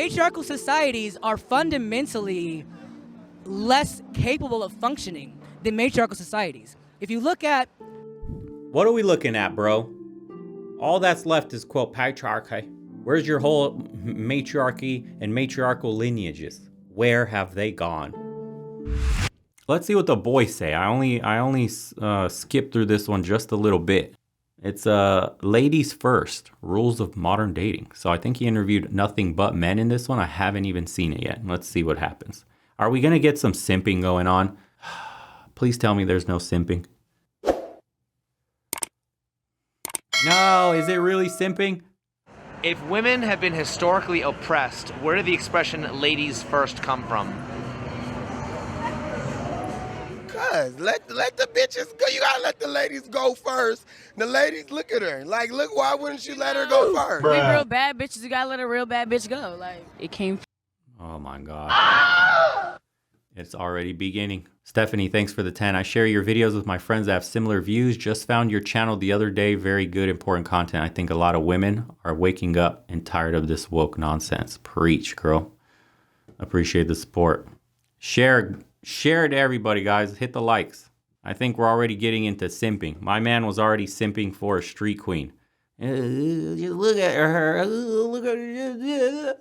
patriarchal societies are fundamentally less capable of functioning than matriarchal societies. If you look at... What are we looking at, bro? All that's left is, quote, patriarchy. Where's your whole matriarchy and matriarchal lineages? Where have they gone? Let's see what the boys say. I only skipped through this one just a little bit. It's ladies first, rules of modern dating. So I think he interviewed nothing but men in this one. I haven't even seen it yet. Let's see what happens. Are we gonna get some simping going on? Please tell me there's no simping. No, is it really simping? If women have been historically oppressed, where did the expression ladies first come from? Cuz, let the bitches go. You gotta let the ladies go first. The ladies, look at her. Like, look, why wouldn't you let her go first? We real bad bitches, you gotta let a real bad bitch go. Like, it came from... Oh my God. It's already beginning. Stephanie, thanks for the 10. I share your videos with my friends that have similar views. Just found your channel the other day. Very good, important content. I think a lot of women are waking up and tired of this woke nonsense. Preach, girl. Appreciate the support. Share to everybody, guys. Hit the likes. I think we're already getting into simping. My man was already simping for a street queen. Just look at her. Look at her.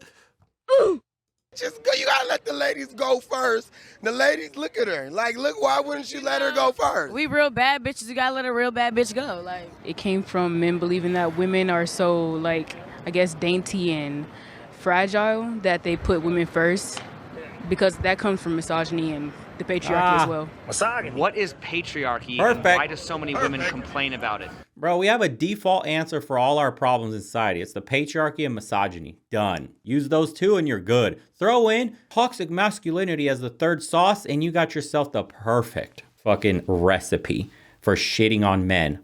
Just go. You gotta let the ladies go first. The ladies, look at her. Like, look, why wouldn't you let her go first? We real bad bitches, you gotta let a real bad bitch go. Like, it came from men believing that women are so, like, I guess, dainty and fragile that they put women first, because that comes from misogyny and the patriarchy as well. Misogyny. What is patriarchy? Perfect. And why do so many women complain about it? Bro, we have a default answer for all our problems in society. It's the patriarchy and misogyny. Done. Use those two and you're good. Throw in toxic masculinity as the third sauce and you got yourself the perfect fucking recipe for shitting on men.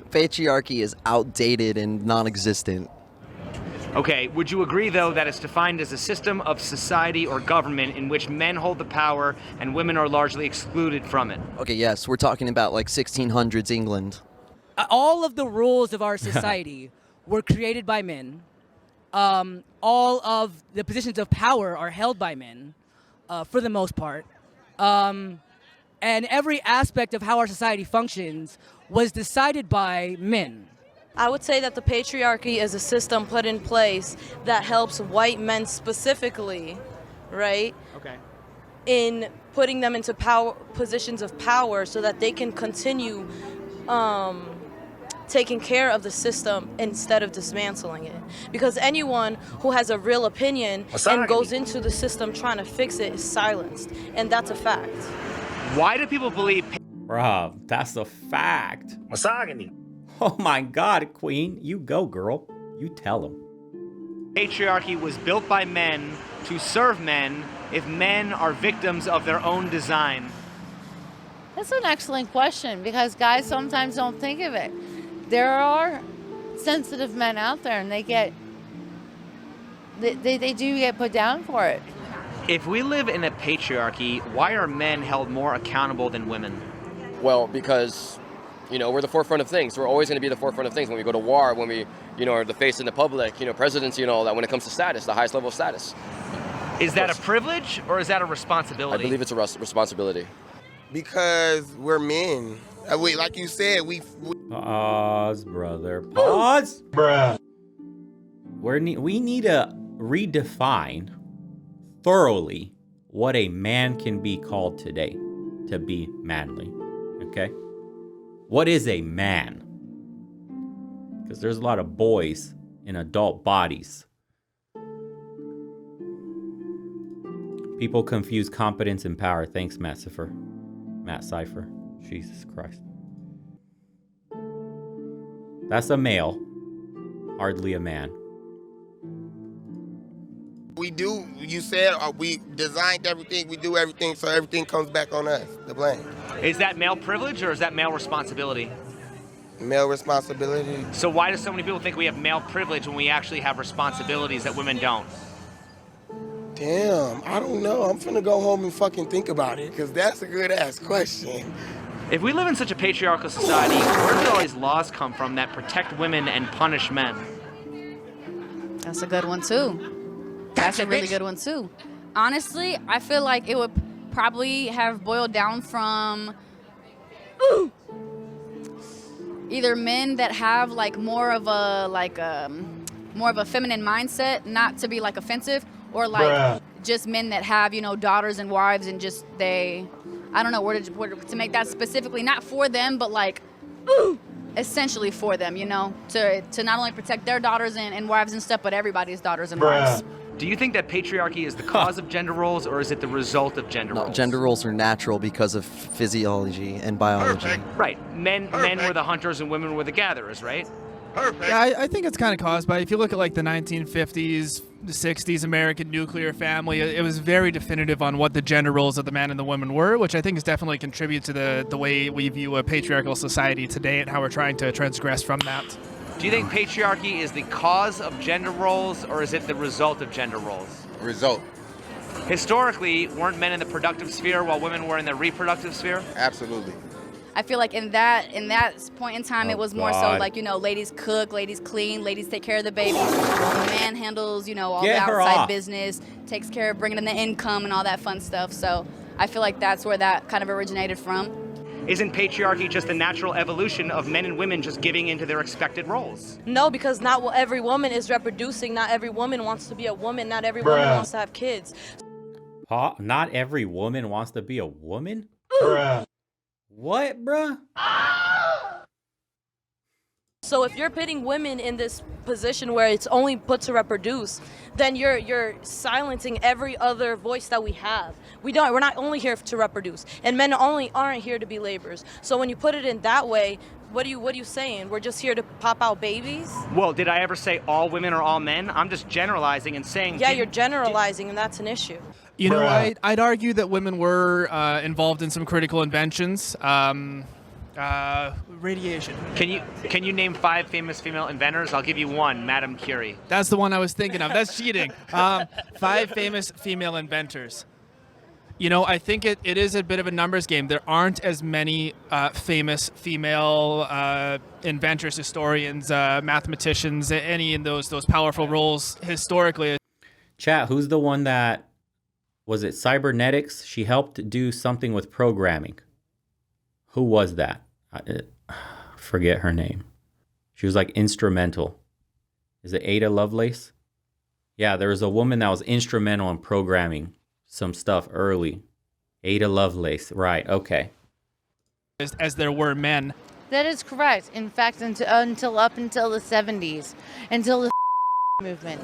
Patriarchy is outdated and non-existent. Okay, would you agree, though, that it's defined as a system of society or government in which men hold the power and women are largely excluded from it? Okay, yes, we're talking about like 1600s England. All of the rules of our society were created by men. All of the positions of power are held by men, for the most part. And every aspect of how our society functions was decided by men. I would say that the patriarchy is a system put in place that helps white men specifically, right? Okay. In putting them into positions of power so that they can continue taking care of the system instead of dismantling it. Because anyone who has a real opinion and goes into the system trying to fix it is silenced, and that's a fact. Why do people believe... Bruh, that's a fact. Misogyny. Oh my God, Queen. You go, girl. You tell them. Patriarchy was built by men to serve men if men are victims of their own design. That's an excellent question because guys sometimes don't think of it. There are sensitive men out there and they do get put down for it. If we live in a patriarchy, why are men held more accountable than women? Well, because, you know, we're the forefront of things. We're always going to be the forefront of things when we go to war, when we, you know, are the face in the public, you know, presidency and all that, when it comes to status, the highest level of status. Is that a privilege or is that a responsibility? I believe it's a responsibility. Because we're men. Like you said, we... Pause, brother. Pause. Bruh. We need to redefine thoroughly what a man can be called today to be manly. Okay? What is a man? Because there's a lot of boys in adult bodies. People confuse competence and power. Thanks, Matt Cypher. Jesus Christ. That's a male, hardly a man. We do, you said, we designed everything, we do everything, so everything comes back on us, the blame. Is that male privilege or is that male responsibility? Male responsibility. So why do so many people think we have male privilege when we actually have responsibilities that women don't? Damn, I don't know. I'm finna go home and fucking think about it, because that's a good-ass question. If we live in such a patriarchal society, where do all these laws come from that protect women and punish men? That's a good one, too. That's a really good one too. Honestly, I feel like it would probably have boiled down from either men that have like more of a feminine mindset, not to be like offensive, or like just men that have, you know, daughters and wives and just I don't know where to make that specifically not for them, but like essentially for them, you know, to not only protect their daughters and wives and stuff, but everybody's daughters and wives. Do you think that patriarchy is the cause of gender roles, or is it the result of gender roles? Gender roles are natural because of physiology and biology. Right. Men were the hunters and women were the gatherers, right? Yeah, I think it's kind of caused by, if you look at like the 1950s, the 60s American nuclear family, it was very definitive on what the gender roles of the man and the woman were, which I think has definitely contributed to the way we view a patriarchal society today and how we're trying to transgress from that. Do you think patriarchy is the cause of gender roles, or is it the result of gender roles? Result. Historically, weren't men in the productive sphere while women were in the reproductive sphere? Absolutely. I feel like in that point in time, it was more so like, you know, ladies cook, ladies clean, ladies take care of the babies. The man handles, you know, all the outside business, takes care of bringing in the income and all that fun stuff. So I feel like that's where that kind of originated from. Isn't patriarchy just a natural evolution of men and women just giving into their expected roles? No, because not every woman is reproducing. Not every woman wants to be a woman. Not every woman wants to have kids. Not every woman wants to be a woman? What, bruh? So if you're putting women in this position where it's only put to reproduce, then you're silencing every other voice that we have. We're not only here to reproduce, and men aren't here to be laborers. So when you put it in that way, what are you saying? We're just here to pop out babies? Well, did I ever say all women are all men? I'm just generalizing and saying. Yeah, you're generalizing, and that's an issue. You know, I'd argue that women were involved in some critical inventions. Radiation. Can you name 5 famous female inventors? I'll give you one, Madame Curie. That's the one I was thinking of. That's cheating. 5 famous female inventors. You know, I think it is a bit of a numbers game. There aren't as many famous female inventors, historians, mathematicians, any in those powerful roles historically. Chat, who's the one that, was it cybernetics? She helped do something with programming. Who was that? I forget her name. She was like instrumental. Is it Ada Lovelace? Yeah, there was a woman that was instrumental in programming some stuff early. Ada Lovelace, right, okay. As there were men. That is correct. In fact, until up until the 70s, until the movement.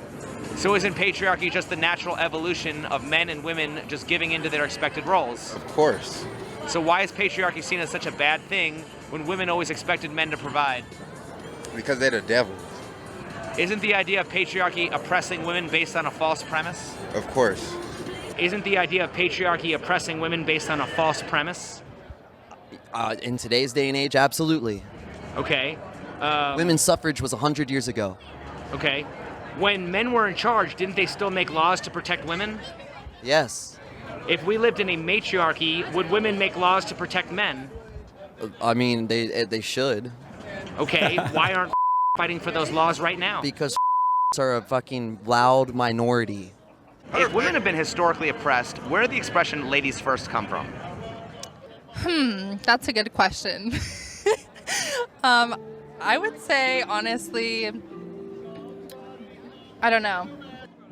So isn't patriarchy just the natural evolution of men and women just giving into their expected roles? Of course. So why is patriarchy seen as such a bad thing when women always expected men to provide? Because they're the devil. Isn't the idea of patriarchy oppressing women based on a false premise? Of course. Isn't the idea of patriarchy oppressing women based on a false premise? In today's day and age, absolutely. Okay. Women's suffrage was 100 years ago. Okay. When men were in charge, didn't they still make laws to protect women? Yes. If we lived in a matriarchy, would women make laws to protect men? I mean, they should. Okay, why aren't fighting for those laws right now? Because are a fucking loud minority. If women have been historically oppressed, where did the expression ladies first come from? That's a good question. I would say, honestly, I don't know.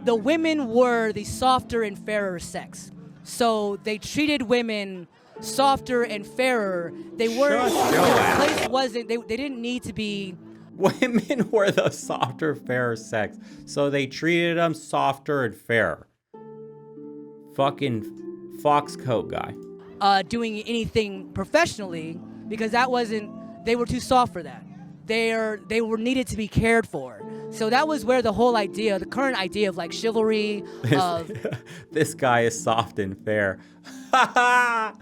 The women were the softer and fairer sex. So they treated women softer and fairer. They weren't, their place wasn't, they didn't need to be. Women were the softer, fairer sex. So they treated them softer and fairer. Fucking fox coat guy. Doing anything professionally because that wasn't, they were too soft for that. They were needed to be cared for. So that was where the whole idea, the current idea of like chivalry, of this guy is soft and fair. Oh,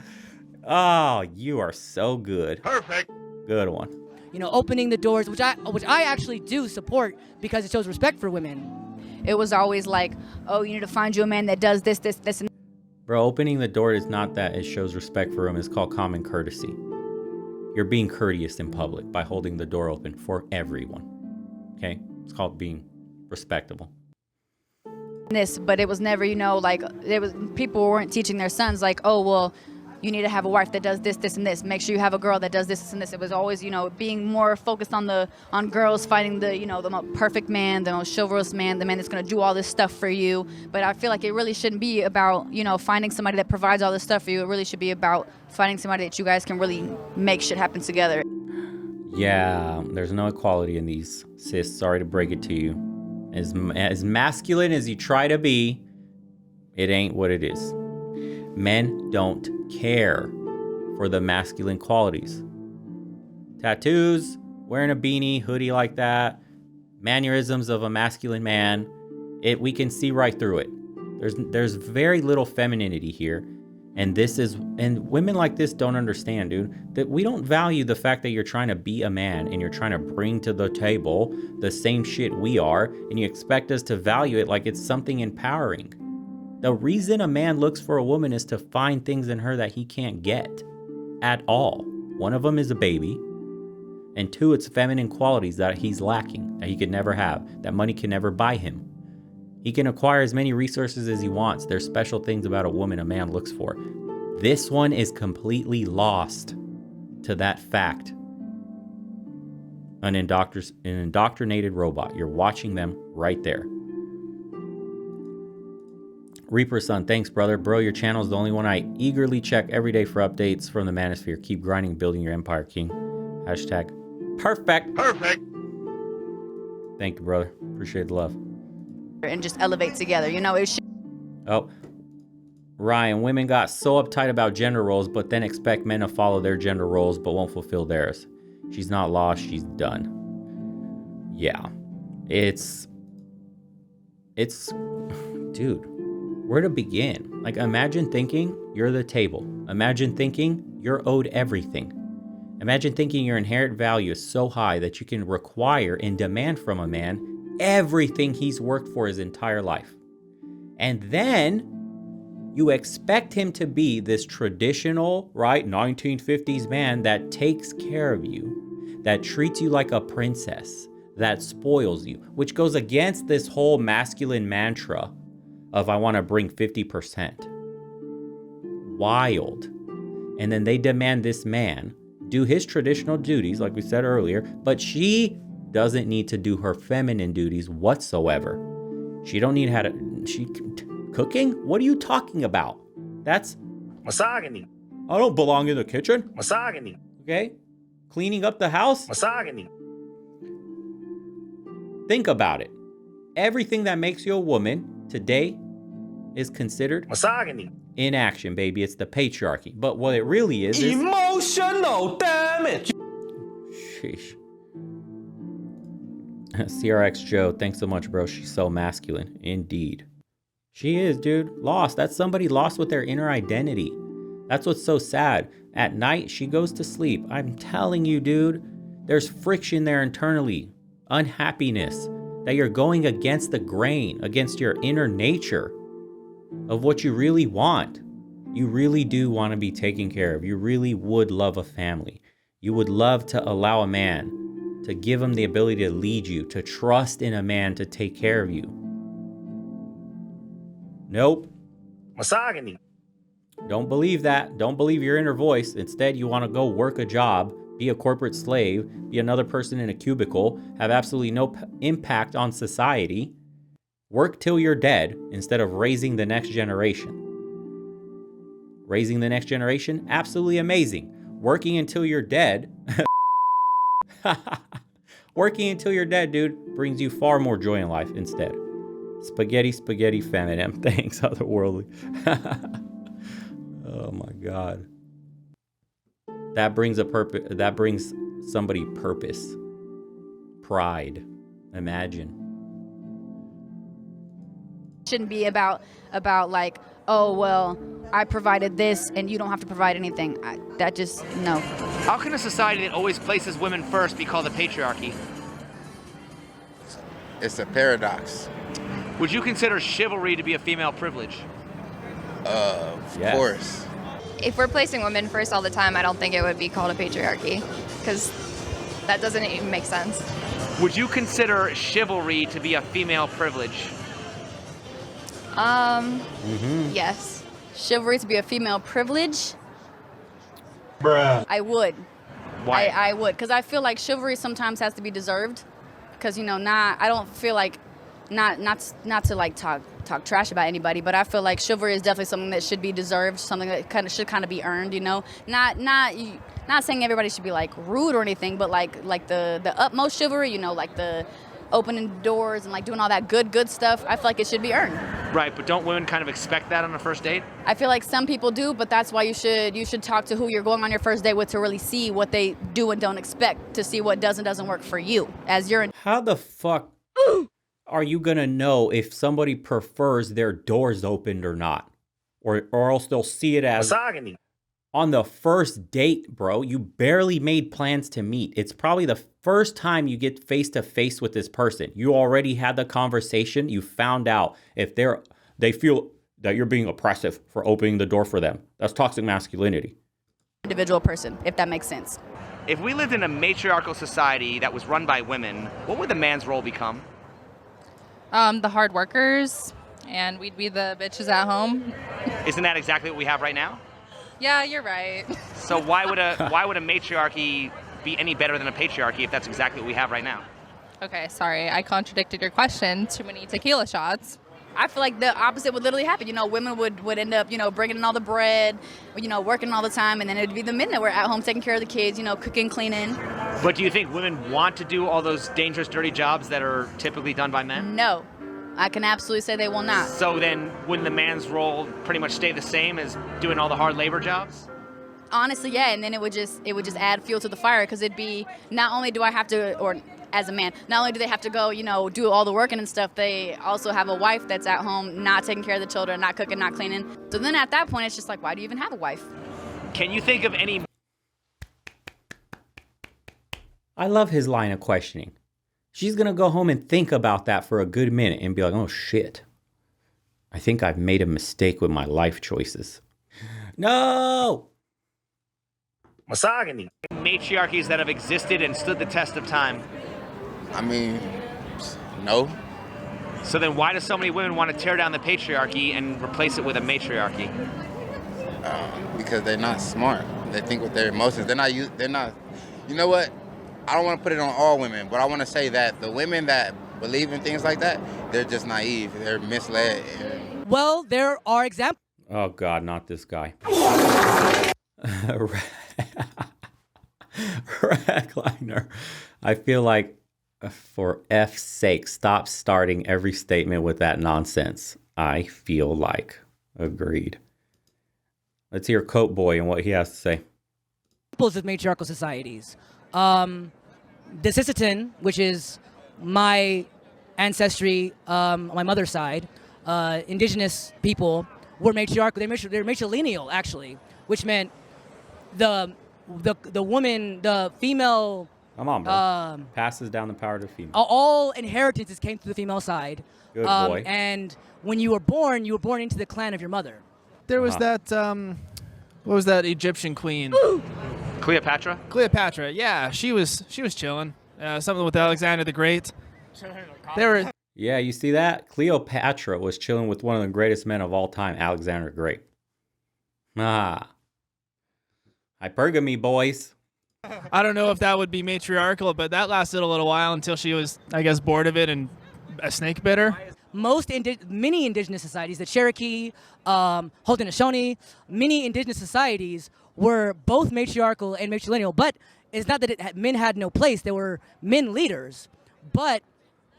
you are so good. Perfect. Good one. You know, opening the doors, which I actually do support because it shows respect for women. It was always like, oh, you need to find you a man that does this, and Bro, opening the door is not that it shows respect for women. It's called common courtesy. You're being courteous in public by holding the door open for everyone. Okay? It's called being respectable. this, but it was never, you know, like people weren't teaching their sons like, oh, well, you need to have a wife that does this, this, and this. Make sure you have a girl that does this and this. It was always, you know, being more focused on girls finding the, you know, the most perfect man, the most chivalrous man, the man that's going to do all this stuff for you. But I feel like it really shouldn't be about, you know, finding somebody that provides all this stuff for you. It really should be about finding somebody that you guys can really make shit happen together. Yeah, there's no equality in these, sis. Sorry to break it to you. As masculine as you try to be, it ain't what it is. Men don't care for the masculine qualities. Tattoos, wearing a beanie, hoodie like that, mannerisms of a masculine man, we can see right through it. There's very little femininity here. And women like this don't understand, dude, that we don't value the fact that you're trying to be a man and you're trying to bring to the table the same shit we are, and you expect us to value it like it's something empowering. The reason a man looks for a woman is to find things in her that he can't get at all. One of them is a baby, and two, it's feminine qualities that he's lacking, that he could never have, that money can never buy him. He can acquire as many resources as he wants. There's special things about a woman a man looks for. This one is completely lost to that fact. An indoctrinated robot. You're watching them right there. Reaper Son, thanks, brother. Bro, your channel is the only one I eagerly check every day for updates from the manosphere. Keep grinding, building your empire, king. Hashtag perfect. Perfect. Thank you, brother. Appreciate the love. And just elevate together, you know. Oh, Ryan, women got so uptight about gender roles, but then expect men to follow their gender roles, but won't fulfill theirs. She's not lost, she's done. Yeah, it's, dude, where to begin? Like, imagine thinking you're the table. Imagine thinking you're owed everything. Imagine thinking your inherent value is so high that you can require and demand from a man everything he's worked for his entire life. And then you expect him to be this traditional, right, 1950s man that takes care of you, that treats you like a princess, that spoils you, which goes against this whole masculine mantra of I want to bring 50%. Wild. And then they demand this man do his traditional duties, like we said earlier, but she doesn't need to do her feminine duties whatsoever. She don't need cooking? What are you talking about? That's misogyny. I don't belong in the kitchen. Misogyny. Okay? Cleaning up the house? Misogyny. Think about it. Everything that makes you a woman today is considered misogyny. In action, baby. It's the patriarchy. But what it really is emotional damage. Sheesh. CRX Joe, thanks so much, bro. She's so masculine. Indeed. She is, dude. Lost. That's somebody lost with their inner identity. That's what's so sad. At night, she goes to sleep. I'm telling you, dude, there's friction there internally. Unhappiness. That you're going against the grain, against your inner nature of what you really want. You really do want to be taken care of. You really would love a family. You would love to allow a man to give him the ability to lead you, to trust in a man to take care of you. Nope. Misogyny. Don't believe that. Don't believe your inner voice. Instead, you want to go work a job, be a corporate slave, be another person in a cubicle, have absolutely no impact on society, work till you're dead instead of raising the next generation. Raising the next generation? Absolutely amazing. Working until you're dead. Working until you're dead, dude, brings you far more joy in life instead. Spaghetti, feminine. Thanks, otherworldly. Oh my God. That brings a purpose. That brings somebody purpose. Pride. Imagine. Shouldn't be about like, oh, well, I provided this and you don't have to provide anything. That just, no. How can a society that always places women first be called a patriarchy? It's a paradox. Would you consider chivalry to be a female privilege? Of course. If we're placing women first all the time, I don't think it would be called a patriarchy, because that doesn't even make sense. Would you consider chivalry to be a female privilege? Yes. Chivalry to be a female privilege? Bruh. I would. Why? I would, because I feel like chivalry sometimes has to be deserved. Because, you know, I don't feel like, not to like talk trash about anybody, but I feel like chivalry is definitely something that should be deserved, something that should be earned, you know? Not saying everybody should be like rude or anything, but like the utmost chivalry, you know, like the opening doors and like doing all that good stuff, I feel like it should be earned. Right, but don't women kind of expect that on a first date? I feel like some people do, but that's why you should talk to who you're going on your first date with to really see what they do and don't expect, to see what does and doesn't work for you as you're in. How the fuck are you gonna know if somebody prefers their doors opened or not? Or else they'll see it as Misogyny. on the first date, bro. You barely made plans to meet. It's probably the first time you get face to face with this person. You already had the conversation. You found out if they feel that you're being oppressive for opening the door for them. That's toxic masculinity. Individual person, if that makes sense. If we lived in a matriarchal society that was run by women, what would the man's role become? The hard workers, and we'd be the bitches at home. Isn't that exactly what we have right now? Yeah, you're right. So why would a matriarchy be any better than a patriarchy if that's exactly what we have right now? Okay, sorry, I contradicted your question. Too many tequila shots. I feel like the opposite would literally happen. You know, women would end up, you know, bringing in all the bread, you know, working all the time, and then it'd be the men that were at home taking care of the kids, you know, cooking, cleaning. But do you think women want to do all those dangerous, dirty jobs that are typically done by men? No, I can absolutely say they will not. So then wouldn't the man's role pretty much stay the same as doing all the hard labor jobs? Honestly, yeah, and then it would just add fuel to the fire, because it'd be, not only do I have to, or as a man, not only do they have to go, you know, do all the working and stuff, they also have a wife that's at home not taking care of the children, not cooking, not cleaning. So then at that point, it's just like, why do you even have a wife? Can you think of any... I love his line of questioning. She's going to go home and think about that for a good minute and be like, oh shit, I think I've made a mistake with my life choices. No! Misogyny. Matriarchies that have existed and stood the test of time? I mean, no. So then why do so many women want to tear down the patriarchy and replace it with a matriarchy? Because they're not smart. They think with their emotions. They're not, you know what? I don't want to put it on all women, but I want to say that the women that believe in things like that, they're just naive. They're misled. Well, there are examples. Oh God, not this guy. Rackliner. I feel like, for F's sake, stop starting every statement with that nonsense. I feel like. Agreed. Let's hear Coat Boy and what he has to say. Examples of matriarchal societies. The Sisseton, which is my ancestry, on my mother's side, indigenous people were matriarchal. They're matrilineal, actually, which meant the woman, the female. Come on, bro. Passes down the power to female. All inheritances came through the female side. Good boy. And when you were born into the clan of your mother. There was that, what was that Egyptian queen? Cleopatra? Cleopatra, yeah. She was chilling. Something with Alexander the Great. They were... Yeah, you see that? Cleopatra was chilling with one of the greatest men of all time, Alexander the Great. Hypergamy, boys. I don't know if that would be matriarchal, but that lasted a little while until she was, I guess, bored of it and a snake bit her. Many indigenous societies, the Cherokee, Haudenosaunee, many indigenous societies were both matriarchal and matrilineal, but it's not that men had no place. There were men leaders, but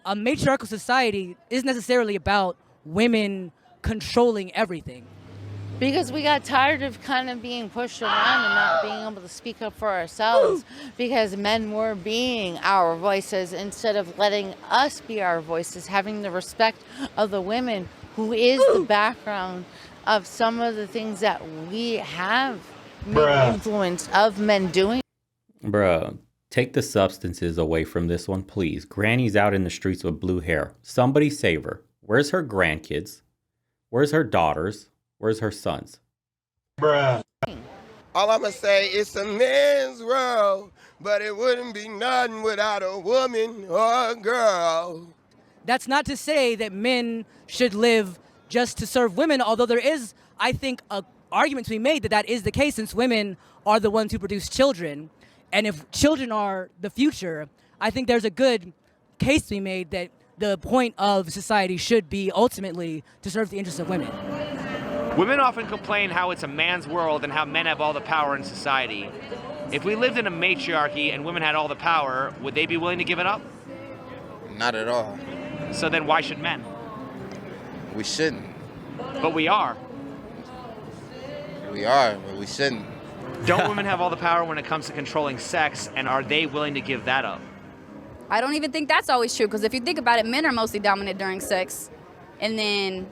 a matriarchal society isn't necessarily about women controlling everything. Because we got tired of kind of being pushed around and not being able to speak up for ourselves, because men were being our voices instead of letting us be our voices, having the respect of the women, who is the background of some of the things that we have made influence of men doing. Bruh, take the substances away from this one, please. Granny's out in the streets with blue hair. Somebody save her. Where's her grandkids? Where's her daughters? Where's her sons? Bruh. All I'm going to say, it's a man's world, but it wouldn't be nothing without a woman or a girl. That's not to say that men should live just to serve women, although there is, I think, a argument to be made that that is the case since women are the ones who produce children. And if children are the future, I think there's a good case to be made that the point of society should be ultimately to serve the interests of women. Women often complain how it's a man's world and how men have all the power in society. If we lived in a matriarchy and women had all the power, would they be willing to give it up? Not at all. So then why should men? We shouldn't. But we are. We are, but we shouldn't. Don't women have all the power when it comes to controlling sex, and are they willing to give that up? I don't even think that's always true, because if you think about it, men are mostly dominant during sex. And then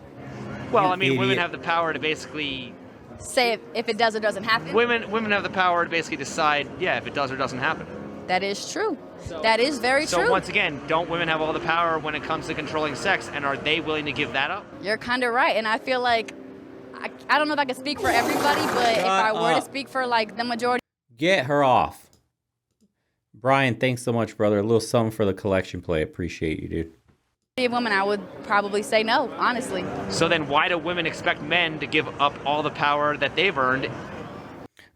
Well, I mean, women have the power to basically say if it does or doesn't happen. Women have the power to basically decide, yeah, if it does or doesn't happen. That is true. That is very true. So once again, don't women have all the power when it comes to controlling sex, and are they willing to give that up? You're kind of right, and I feel like I don't know if I can speak for everybody, but if I were to speak for like the majority. Get her off. Brian, thanks so much, brother. A little something for the collection play. Appreciate you, dude. Of women, I would probably say no, honestly. So then why do women expect men to give up all the power that they've earned?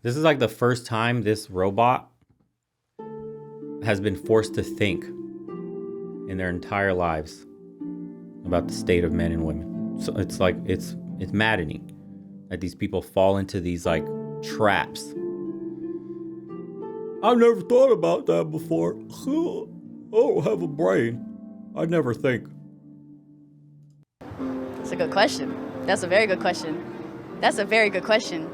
This is like the first time this robot has been forced to think in their entire lives about the state of men and women. So it's like, it's maddening that these people fall into these like traps. I've never thought about that before. I don't have a brain. I never think. That's a good question. That's a very good question. That's a very good question.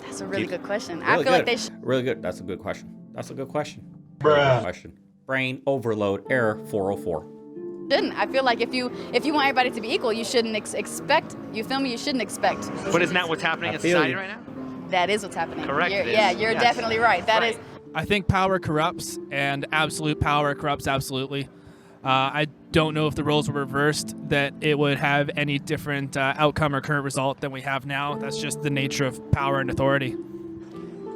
That's a really good question. Really I feel good. like they should. Really good. That's a good question. That's a good question. Bruh. Really good question. Brain overload error 404. Shouldn't. I feel like if you want everybody to be equal, you shouldn't expect. You feel me? You shouldn't expect. But isn't that what's happening in society right now? That is what's happening. Correct. You're, it is. yeah, you're Yes. definitely right. That is. I think power corrupts, and absolute power corrupts absolutely. I don't know if the roles were reversed that it would have any different outcome or current result than we have now. That's just the nature of power and authority.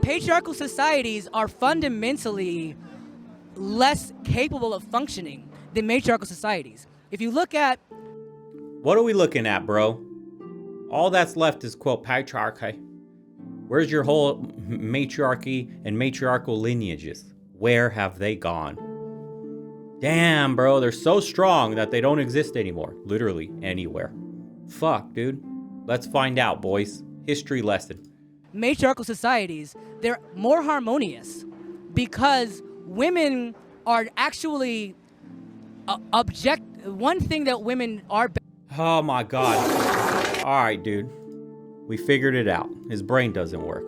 Patriarchal societies are fundamentally less capable of functioning than matriarchal societies. If you look at... What are we looking at, bro? All that's left is, quote, patriarchy. Where's your whole matriarchy and matriarchal lineages? Where have they gone? Damn, bro, they're so strong that they don't exist anymore. Literally anywhere. Fuck, dude. Let's find out, boys. History lesson. Matriarchal societies, they're more harmonious because women are actually one thing that women are... Oh my God. All right, dude. We figured it out. His brain doesn't work.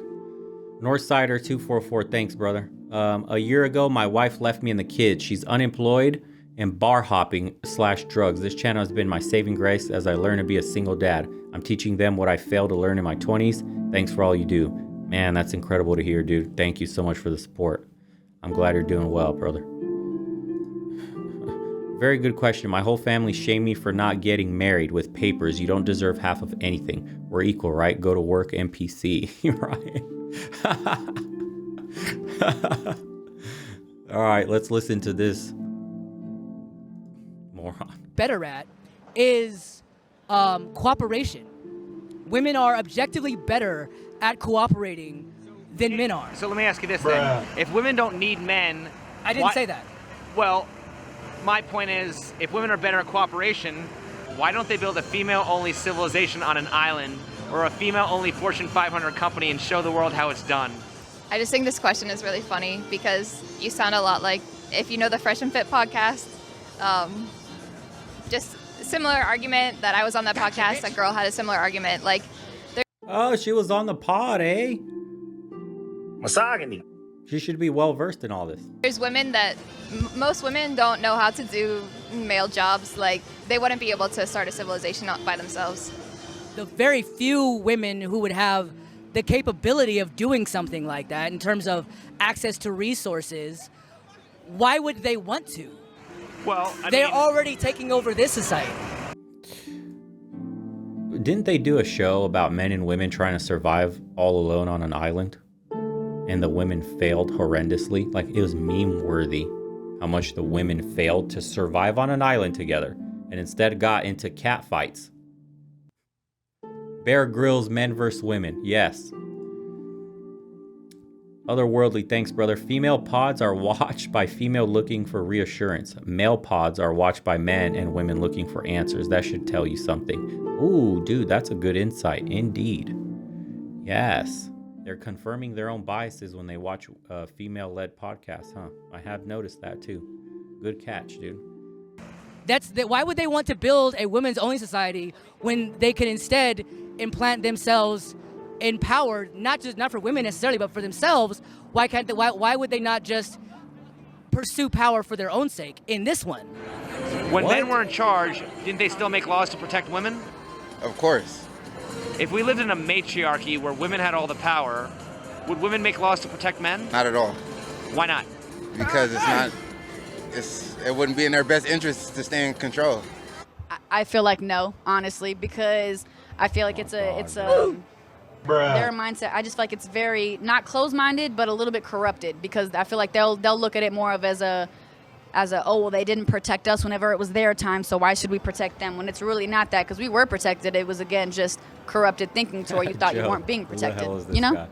Northsider 244, thanks, brother. A year ago, my wife left me and the kids. She's unemployed and bar hopping / drugs. This channel has been my saving grace as I learn to be a single dad. I'm teaching them what I failed to learn in my 20s. Thanks for all you do. Man, that's incredible to hear, dude. Thank you so much for the support. I'm glad you're doing well, brother. Very good question. My whole family shamed me for not getting married with papers. You don't deserve half of anything. We're equal, right? Go to work, NPC. Right. All right, let's listen to this moron. Better at is cooperation. Women are objectively better at cooperating than men are. So let me ask you this then. If women don't need men... I didn't say that. Well, my point is, if women are better at cooperation, why don't they build a female-only civilization on an island or a female-only Fortune 500 company and show the world how it's done? I just think this question is really funny because you sound a lot like, if you know the Fresh and Fit podcast, just similar argument that I was on that podcast, a girl had a similar argument. Like, Oh, she was on the pod, eh? Misogyny. She should be well versed in all this. there's women that, most women don't know how to do male jobs. Like, they wouldn't be able to start a civilization by themselves. The very few women who would have the capability of doing something like that in terms of access to resources, why would they want to? Well, they're already taking over this society. Didn't they do a show about men and women trying to survive all alone on an island? And the women failed horrendously. Like, it was meme worthy how much the women failed to survive on an island together and instead got into cat fights. Bear Grylls, men versus women. Yes. Otherworldly, thanks, brother. Female pods are watched by female looking for reassurance. Male pods are watched by men and women looking for answers. That should tell you something. Ooh, dude, that's a good insight. Indeed. Yes. They're confirming their own biases when they watch female-led podcasts, huh? I have noticed that, too. Good catch, dude. Why would they want to build a women's-only society when they can instead implant themselves in power, not for women necessarily, but for themselves? Why would they not just pursue power for their own sake in this one? When men were in charge, didn't they still make laws to protect women? Of course. If we lived in a matriarchy where women had all the power, would women make laws to protect men? Not at all. Why not? Because it wouldn't be in their best interest to stay in control. I feel like no, honestly, because I feel like it's a their mindset. I just feel like it's very not closed-minded, but a little bit corrupted, because I feel like they'll look at it more of as a oh, well, they didn't protect us whenever it was their time, so why should we protect them? When it's really not that, because we were protected. It was, again, just corrupted thinking to where you thought you weren't being protected. You know? Guy?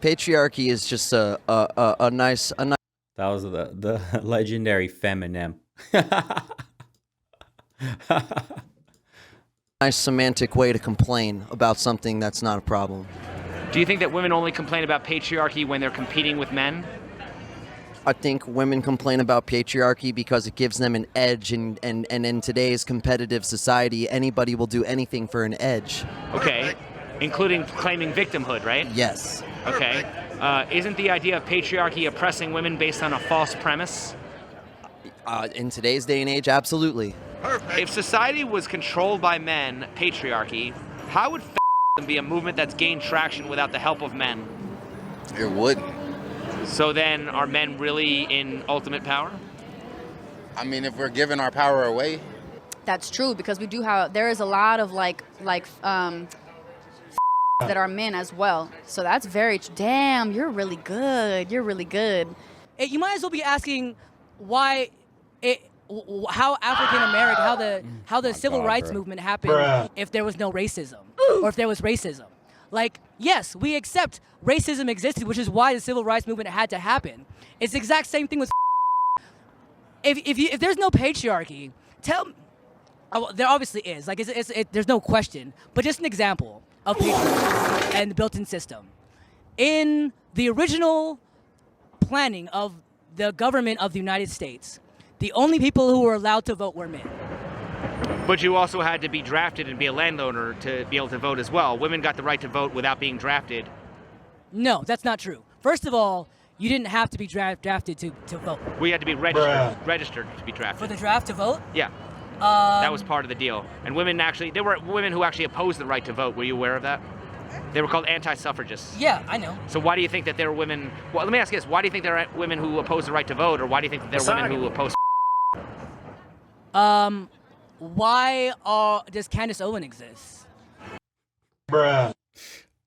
Patriarchy is just a nice. That was the legendary Feminim. Nice semantic way to complain about something that's not a problem. Do you think that women only complain about patriarchy when they're competing with men? I think women complain about patriarchy because it gives them an edge, and in today's competitive society, anybody will do anything for an edge. Okay, including claiming victimhood, right? Yes. Okay. Isn't the idea of patriarchy oppressing women based on a false premise? In today's day and age, absolutely. If society was controlled by men, patriarchy, how would feminism be a movement that's gained traction without the help of men? It wouldn't. So then, are men really in ultimate power? I mean, if we're giving our power away. That's true, because there is a lot of like that are men as well. So that's damn, you're really good. You're really good. You might as well be asking how African American, how the civil rights movement happened if there was no racism, or if there was racism. Like, yes, we accept racism existed, which is why the civil rights movement had to happen. It's the exact same thing with if there's no patriarchy, there obviously is. Like, there's no question. But just an example of patriarchy and the built-in system. In the original planning of the government of the United States, the only people who were allowed to vote were men. But you also had to be drafted and be a landowner to be able to vote as well. Women got the right to vote without being drafted. No, that's not true. First of all, you didn't have to be drafted to vote. We had to be registered to be drafted. For the draft to vote? Yeah. That was part of the deal. And there were women who actually opposed the right to vote. Were you aware of that? They were called anti-suffragists. Yeah, I know. So why do you think that there are women... Well, let me ask you this. Why do you think there are women who oppose the right to vote, or why do you think that there are women who oppose... Why does Candace Owen exist? Bruh.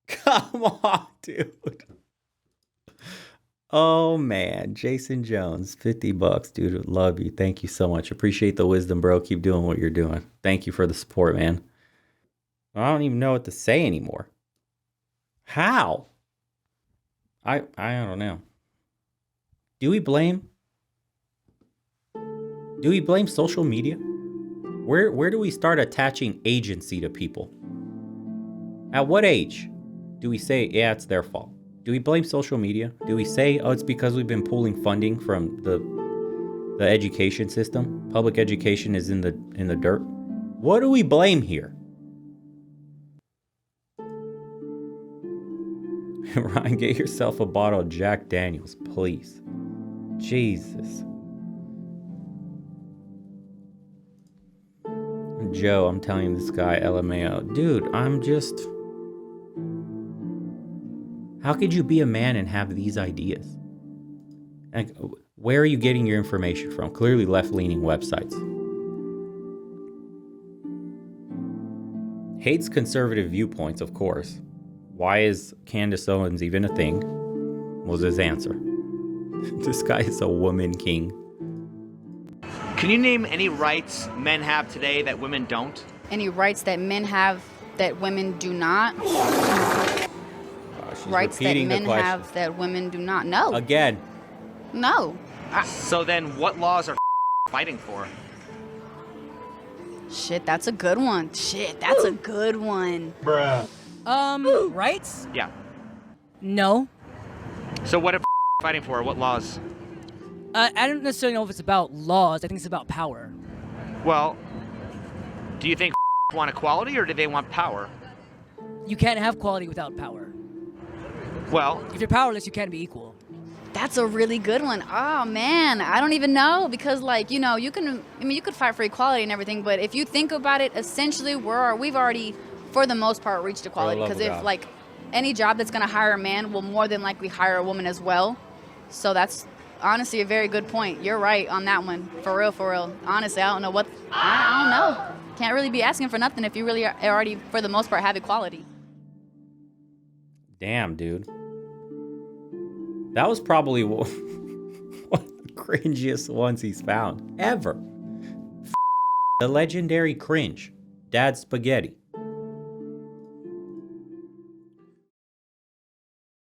Come on, dude. Oh, man. Jason Jones, $50, dude. Love you. Thank you so much. Appreciate the wisdom, bro. Keep doing what you're doing. Thank you for the support, man. I don't even know what to say anymore. How? I don't know. Do we blame social media? Where do we start attaching agency to people? At what age do we say, yeah, it's their fault? Do we blame social media? Do we say, oh, it's because we've been pulling funding from the education system? Public education is in the dirt. What do we blame here? Ryan, get yourself a bottle of Jack Daniels, please. Jesus. Joe, I'm telling this guy, LMAO. Dude, how could you be a man and have these ideas? Like, where are you getting your information from? Clearly left-leaning websites. Hates conservative viewpoints, of course. Why is Candace Owens even a thing? Was his answer. This guy is a woman king. Can you name any rights men have today that women don't? Any rights that men have that women do not. She's Rights that repeating the men question. have that women do not. No. Again. No. So then what laws are fighting for? Shit, that's a good one. Shit, that's a good one. Bruh. Rights? Yeah. No. So what are fighting for? What laws? I don't necessarily know if it's about laws. I think it's about power. Well, do you think want equality or do they want power? You can't have quality without power. Well, If you're powerless, you can't be equal. That's a really good one. Oh man, I don't even know because like, you know, you could fight for equality and everything, but if you think about it, essentially we've already for the most part reached equality love because of if God. like any job that's going to hire a man will more than likely hire a woman as well. So that's honestly a very good point. You're right on that one. For real, for real. Honestly, I don't know what I don't know. Can't really be asking for nothing if you really are already for the most part have equality. Damn, dude. That was probably one of the cringiest ones he's found ever. The legendary cringe, Dad Spaghetti.